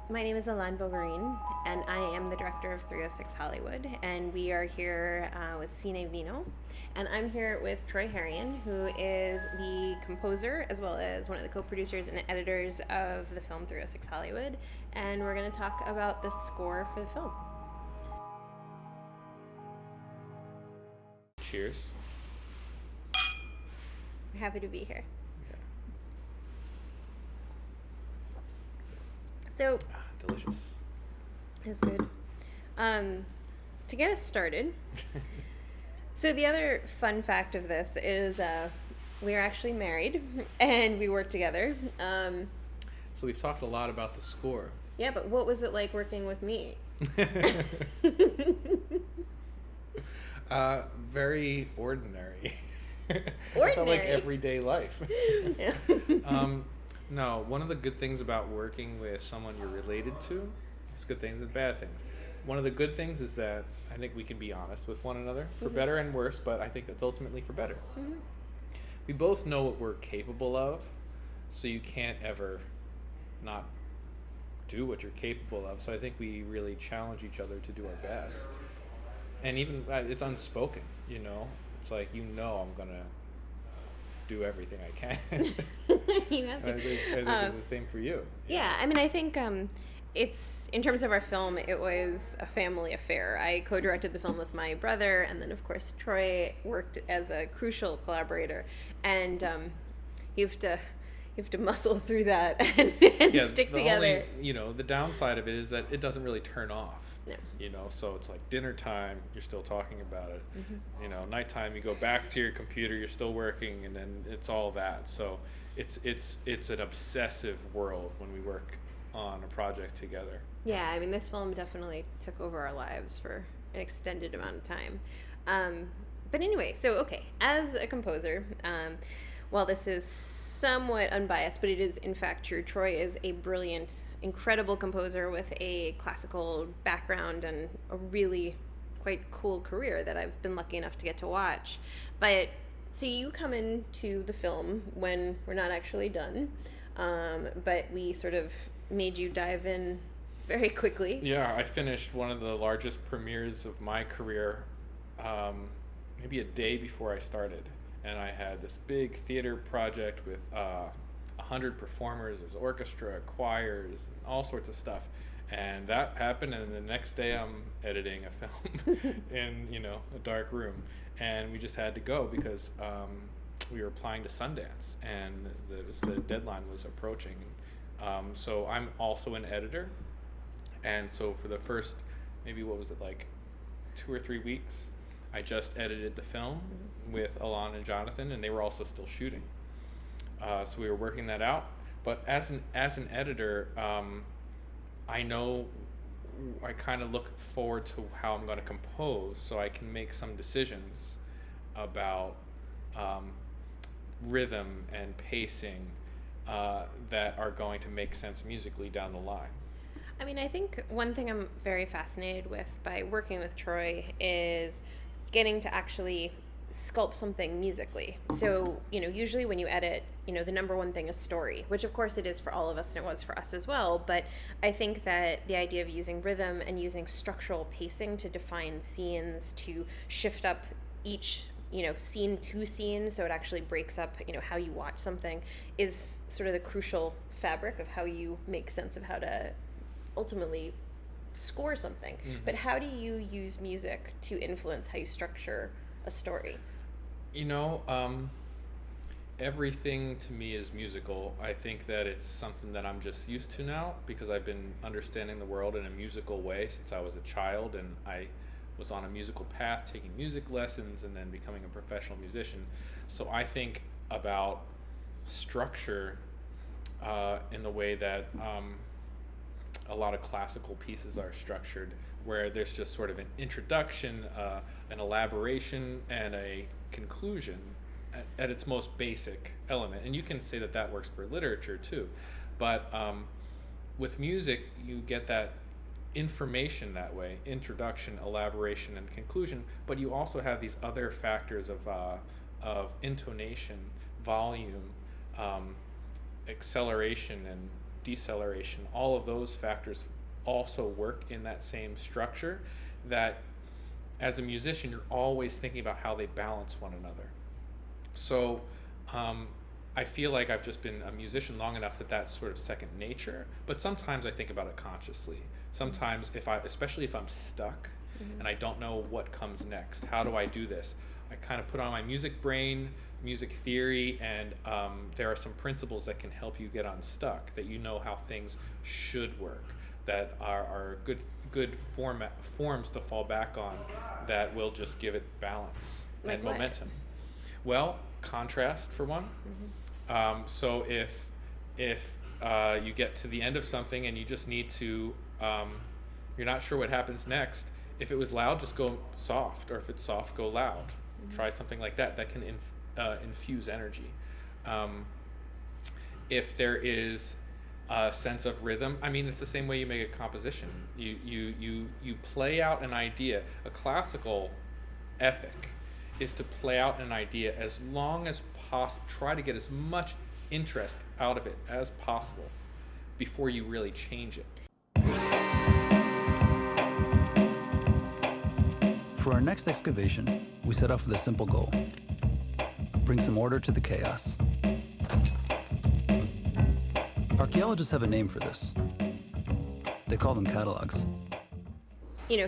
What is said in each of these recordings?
My name is Elan Bogarin, and I am the director of 306 Hollywood, and we are here with CineVino, and I'm here with Troy Herion, who is the composer as well as one of the co-producers and editors of the film 306 Hollywood, and we're going to talk about the score for the film. Cheers. We're happy to be here. So, Delicious. that's good. To get us started, so the other fun fact of this is we are actually married and we work together. So we've talked a lot about the score. Yeah, but what was it like working with me? Very ordinary. Ordinary? It felt like everyday life. Yeah. No, one of the good things about working with someone you're related to, there's good things and bad things. One of the good things is that I think we can be honest with one another, for better and worse, but I think that's ultimately for better. Mm-hmm. We both know what we're capable of, so you can't ever not do what you're capable of. So I think we really challenge each other to do our best. And even, it's unspoken, you know? It's like, I'm going to do everything I can. You have to. I think it's the same for you. Yeah, I mean, I think it's, in terms of our film, it was a family affair. I co-directed the film with my brother, and then, of course, Troy worked as a crucial collaborator. And you have to muscle through that and stick together. Only, the downside of it is that it doesn't really turn off. No. So it's like dinner time, you're still talking about it. Mm-hmm. Nighttime, you go back to your computer, you're still working, and then it's all that. So it's an obsessive world when we work on a project together. Yeah, I mean, this film definitely took over our lives for an extended amount of time. But anyway, so okay, as a composer, while this is somewhat unbiased, but it is in fact true, Troy is a brilliant, incredible composer with a classical background and a really quite cool career that I've been lucky enough to get to watch. But so you come into the film when we're not actually done, but we sort of made you dive in very quickly. Yeah, I finished one of the largest premieres of my career maybe a day before I started. And I had this big theater project with 100 performers. There's orchestra, choirs, and all sorts of stuff. And that happened, and the next day I'm editing a film in a dark room. And we just had to go because we were applying to Sundance, and the deadline was approaching. So I'm also an editor. And so for the first, maybe 2 or 3 weeks, I just edited the film with Alon and Jonathan, and they were also still shooting. So we were working that out. But as an editor, I know I kind of look forward to how I'm going to compose, so I can make some decisions about rhythm and pacing that are going to make sense musically down the line. I mean, I think one thing I'm very fascinated with by working with Troy is getting to actually sculpt something musically. So, usually when you edit, the number one thing is story, which of course it is for all of us and it was for us as well. But I think that the idea of using rhythm and using structural pacing to define scenes, to shift up each, scene to scene so it actually breaks up, how you watch something is sort of the crucial fabric of how you make sense of how to ultimately score something. Mm-hmm. But how do you use music to influence how you structure a story? Everything to me is musical. I think that it's something that I'm just used to now because I've been understanding the world in a musical way since I was a child, and I was on a musical path, taking music lessons and then becoming a professional musician. So I think about structure in the way that a lot of classical pieces are structured, where there's just sort of an introduction, an elaboration, and a conclusion at its most basic element. And you can say that works for literature too. But with music, you get that information that way, introduction, elaboration, and conclusion, but you also have these other factors of intonation, volume, acceleration, deceleration, all of those factors also work in that same structure, that as a musician, you're always thinking about how they balance one another. So I feel like I've just been a musician long enough that that's sort of second nature, but sometimes I think about it consciously. Sometimes especially if I'm stuck and I don't know what comes next, how do I do this? I kind of put on my music brain, music theory, and there are some principles that can help you get unstuck, that you know how things should work, that are good forms to fall back on, that will just give it balance and momentum. Well, contrast for one. So if you get to the end of something and you just need to, you're not sure what happens next, if it was loud, just go soft, or if it's soft, go loud. Try something like that. That can infuse energy. If there is a sense of rhythm, I mean, it's the same way you make a composition. You play out an idea. A classical ethic is to play out an idea as long as possible. Try to get as much interest out of it as possible before you really change it. For our next excavation, we set off with a simple goal: bring some order to the chaos. Archaeologists have a name for this. They call them catalogs.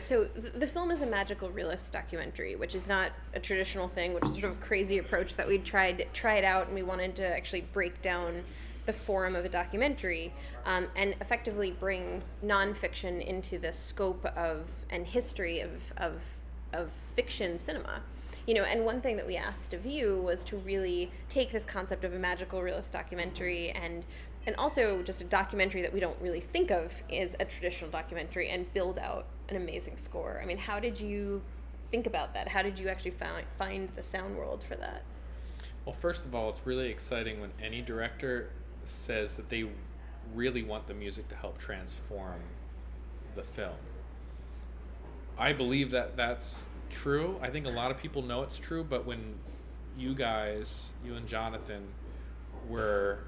So the film is a magical realist documentary, which is not a traditional thing, which is sort of a crazy approach that we tried out, and we wanted to actually break down the form of a documentary, and effectively bring nonfiction into the scope of and history of fiction cinema. And one thing that we asked of you was to really take this concept of a magical realist documentary and also just a documentary that we don't really think of as a traditional documentary, and build out an amazing score. I mean, how did you think about that? How did you actually find the sound world for that? Well, first of all, it's really exciting when any director says that they really want the music to help transform the film. I believe that that's true. I think a lot of people know it's true, but when you and Jonathan, were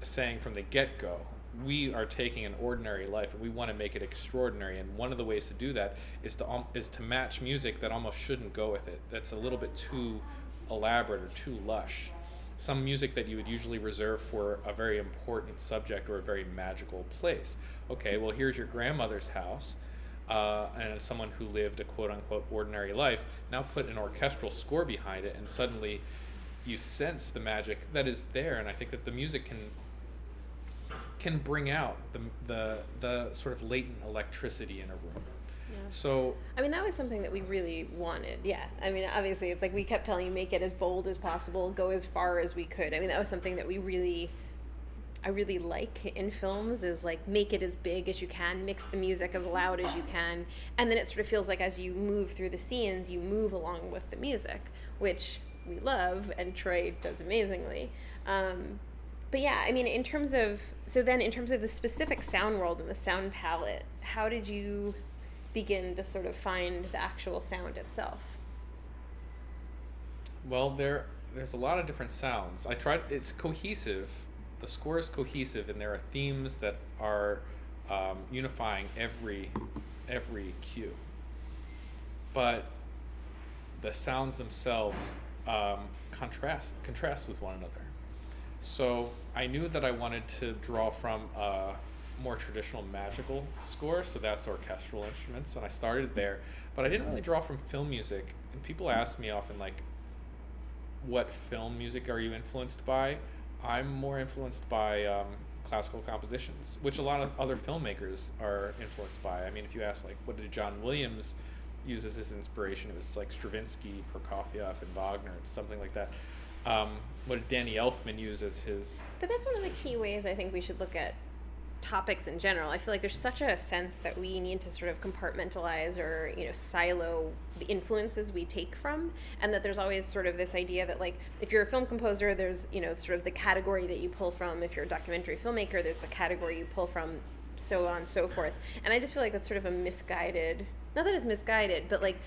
saying from the get-go, we are taking an ordinary life and we want to make it extraordinary, and one of the ways to do that is to match music that almost shouldn't go with it, that's a little bit too elaborate or too lush. Some music that you would usually reserve for a very important subject or a very magical place. Okay, well, here's your grandmother's house, and someone who lived a quote-unquote ordinary life. Now put an orchestral score behind it, and suddenly you sense the magic that is there. And I think that the music can bring out the sort of latent electricity in a room. Yeah. So I mean, that was something that we really wanted. Yeah, I mean, obviously it's like we kept telling you, make it as bold as possible, go as far as we could. I mean, that was something that I really like in films, is like, make it as big as you can, mix the music as loud as you can, and then it sort of feels like as you move through the scenes, you move along with the music, which we love, and Troy does amazingly. But yeah, I mean, in terms of the specific sound world and the sound palette, how did you begin to sort of find the actual sound itself? Well, there's a lot of different sounds. It's cohesive. The score is cohesive, and there are themes that are unifying every cue. But the sounds themselves contrast with one another. So I knew that I wanted to draw from a more traditional magical score, so that's orchestral instruments, and I started there. But I didn't really draw from film music, and people ask me often, like, what film music are you influenced by? I'm more influenced by classical compositions, which a lot of other filmmakers are influenced by. I mean, if you ask, like, what did John Williams use as his inspiration, it was like Stravinsky, Prokofiev, and Wagner, something like that. What did Danny Elfman use as his... But that's one of the key ways I think we should look at topics in general. I feel like there's such a sense that we need to sort of compartmentalize or, silo the influences we take from, and that there's always sort of this idea that, like, if you're a film composer, there's, sort of the category that you pull from. If you're a documentary filmmaker, there's the category you pull from, so on and so forth. And I just feel like that's sort of a misguided, not that it's misguided, but like,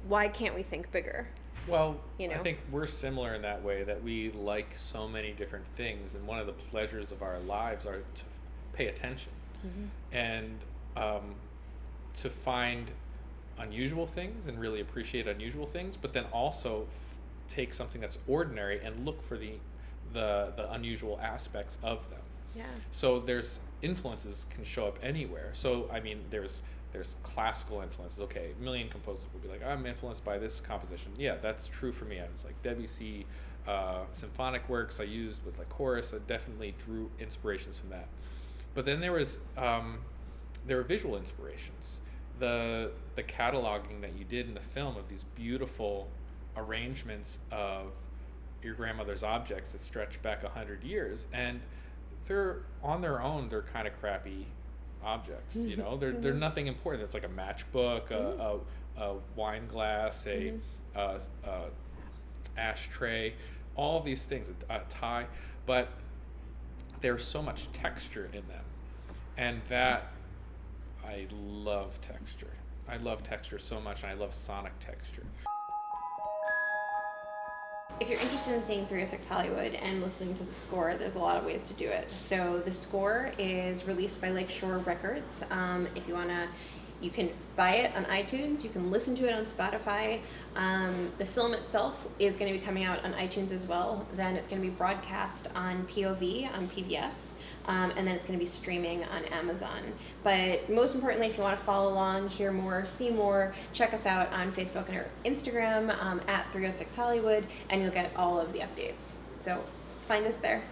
why can't we think bigger? Well, You know? I think we're similar in that way, that we like so many different things, and one of the pleasures of our lives are to pay attention and to find unusual things and really appreciate unusual things, but then also take something that's ordinary and look for the unusual aspects of them. Yeah. So there's influences can show up anywhere. So I mean, there's classical influences. Okay, a million composers will be like, I'm influenced by this composition. Yeah, that's true for me. I was like Debussy, symphonic works I used with like chorus. I definitely drew inspirations from that. But then there were visual inspirations. The cataloging that you did in the film of these beautiful arrangements of your grandmother's objects that stretch back 100 years, and they're on their own, they're kind of crappy objects. You know, they're nothing important. It's like a matchbook, a wine glass, a ashtray, all of these things, a tie, but there's so much texture in them, and that I love texture. I love texture so much, and I love sonic texture. If you're interested in seeing 306 Hollywood and listening to the score, there's a lot of ways to do it. So the score is released by Lakeshore Records. If you wanna, you can buy it on iTunes. You can listen to it on Spotify. The film itself is going to be coming out on iTunes as well. Then it's going to be broadcast on POV on PBS. And then it's going to be streaming on Amazon. But most importantly, if you want to follow along, hear more, see more, check us out on Facebook and our Instagram at 306 Hollywood, and you'll get all of the updates. So find us there.